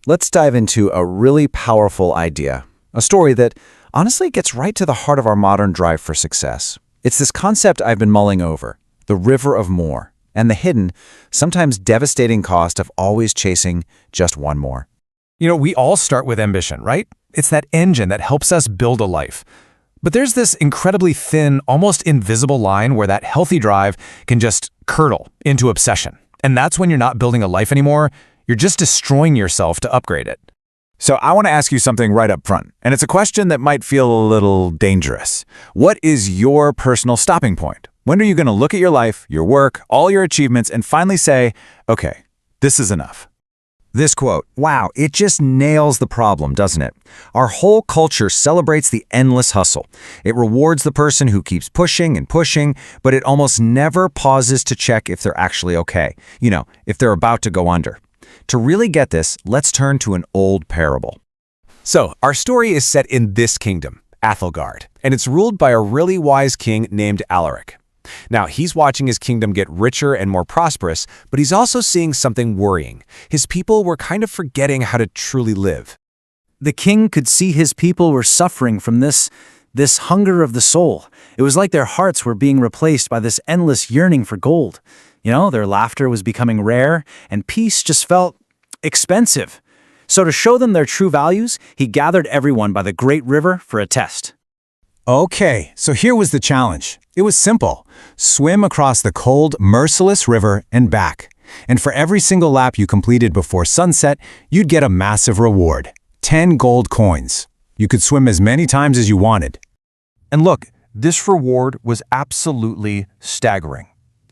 let's dive into a really powerful idea, a story that honestly gets right to the heart of our modern drive for success. It's this concept I've been mulling over, the river of more, and the hidden, sometimes devastating cost of always chasing just one more. We all start with ambition, right? It's that engine that helps us build a life. But there's this incredibly thin, almost invisible line where that healthy drive can just curdle into obsession. And that's when you're not building a life anymore, you're just destroying yourself to upgrade it. So I want to ask you something right up front, and it's a question that might feel a little dangerous. What is your personal stopping point? When are you going to look at your life, your work, all your achievements, and finally say, okay, this is enough? This quote, wow, it just nails the problem, doesn't it? Our whole culture celebrates the endless hustle. It rewards the person who keeps pushing and pushing, but it almost never pauses to check if they're actually okay. If they're about to go under. To really get this, let's turn to an old parable. So, our story is set in this kingdom, Athelgard, and it's ruled by a really wise king named Alaric. Now, he's watching his kingdom get richer and more prosperous, but he's also seeing something worrying. His people were kind of forgetting how to truly live. The king could see his people were suffering from this hunger of the soul. It was like their hearts were being replaced by this endless yearning for gold. Their laughter was becoming rare, and peace just felt expensive. So to show them their true values, he gathered everyone by the great river for a test. Okay, so here was the challenge. It was simple. Swim across the cold, merciless river and back. And for every single lap you completed before sunset, you'd get a massive reward. 10 gold coins. You could swim as many times as you wanted. And look, this reward was absolutely staggering.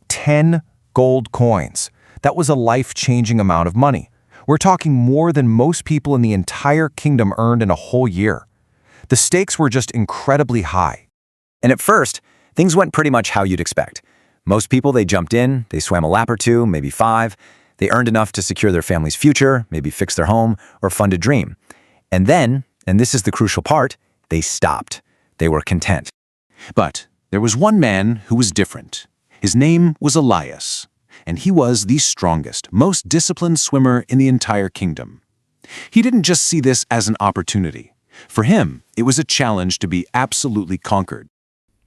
10 gold coins. That was a life-changing amount of money. We're talking more than most people in the entire kingdom earned in a whole year. The stakes were just incredibly high. And at first, things went pretty much how you'd expect. Most people, they jumped in, they swam a lap or two, maybe 5. They earned enough to secure their family's future, maybe fix their home, or fund a dream. And then, and this is the crucial part, they stopped. They were content. But there was one man who was different. His name was Elias, and he was the strongest, most disciplined swimmer in the entire kingdom. He didn't just see this as an opportunity. For him, it was a challenge to be absolutely conquered.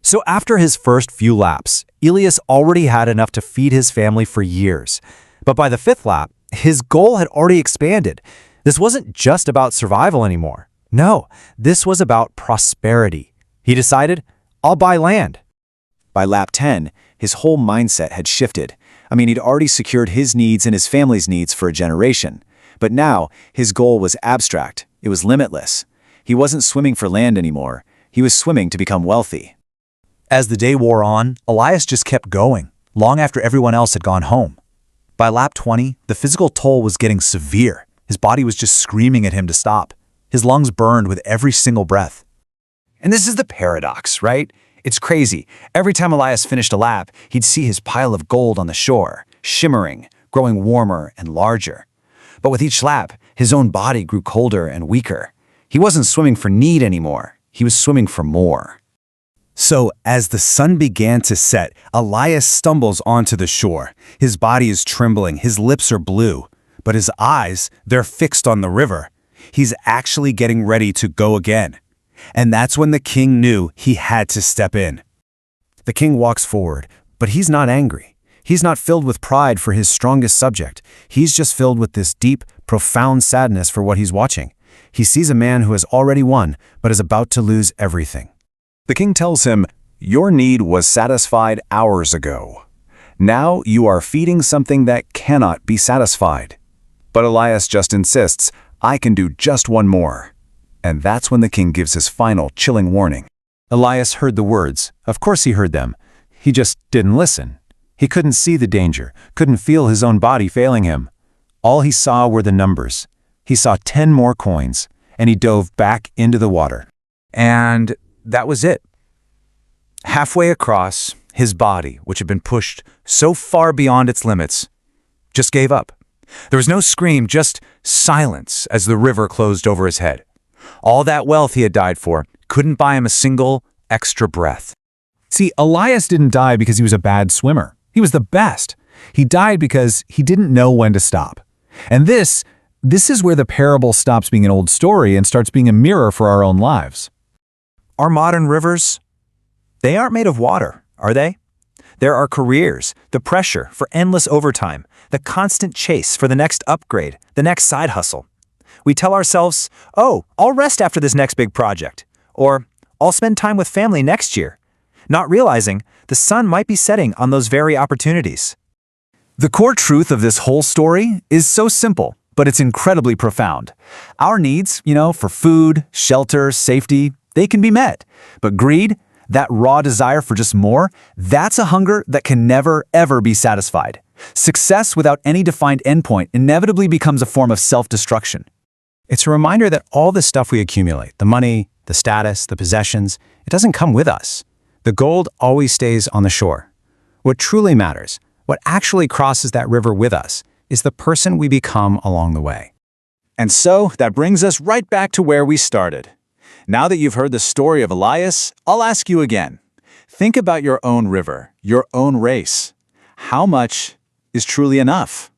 So after his first few laps, Elias already had enough to feed his family for years. But by the 5th lap, his goal had already expanded. This wasn't just about survival anymore. No, this was about prosperity. He decided, I'll buy land. By lap 10, his whole mindset had shifted. He'd already secured his needs and his family's needs for a generation. But now, his goal was abstract. It was limitless. He wasn't swimming for land anymore. He was swimming to become wealthy. As the day wore on, Elias just kept going, long after everyone else had gone home. By lap 20, the physical toll was getting severe. His body was just screaming at him to stop. His lungs burned with every single breath. And this is the paradox, right? It's crazy. Every time Elias finished a lap, he'd see his pile of gold on the shore, shimmering, growing warmer and larger. But with each lap, his own body grew colder and weaker. He wasn't swimming for need anymore. He was swimming for more. So, as the sun began to set, Elias stumbles onto the shore. His body is trembling, his lips are blue, but his eyes, they're fixed on the river. He's actually getting ready to go again. And that's when the king knew he had to step in. The king walks forward, but he's not angry. He's not filled with pride for his strongest subject. He's just filled with this deep, profound sadness for what he's watching. He sees a man who has already won, but is about to lose everything. The king tells him, your need was satisfied hours ago. Now you are feeding something that cannot be satisfied. But Elias just insists, I can do just one more. And that's when the king gives his final chilling warning. Elias heard the words. Of course he heard them. He just didn't listen. He couldn't see the danger, couldn't feel his own body failing him. All he saw were the numbers. He saw 10 more coins, and he dove back into the water. And that was it. Halfway across, his body, which had been pushed so far beyond its limits, just gave up. There was no scream, just silence as the river closed over his head. All that wealth he had died for couldn't buy him a single extra breath. See, Elias didn't die because he was a bad swimmer. He was the best. He died because he didn't know when to stop. And this This is where the parable stops being an old story and starts being a mirror for our own lives. Our modern rivers, they aren't made of water, are they? There are careers, the pressure for endless overtime, the constant chase for the next upgrade, the next side hustle. We tell ourselves, oh, I'll rest after this next big project, or I'll spend time with family next year, not realizing the sun might be setting on those very opportunities. The core truth of this whole story is so simple, but it's incredibly profound. Our needs, for food, shelter, safety, they can be met. But greed, that raw desire for just more, that's a hunger that can never, ever be satisfied. Success without any defined endpoint inevitably becomes a form of self-destruction. It's a reminder that all the stuff we accumulate, the money, the status, the possessions, it doesn't come with us. The gold always stays on the shore. What truly matters, what actually crosses that river with us, is the person we become along the way. And so that brings us right back to where we started. Now that you've heard the story of Elias, I'll ask you again. Think about your own river, your own race. How much is truly enough?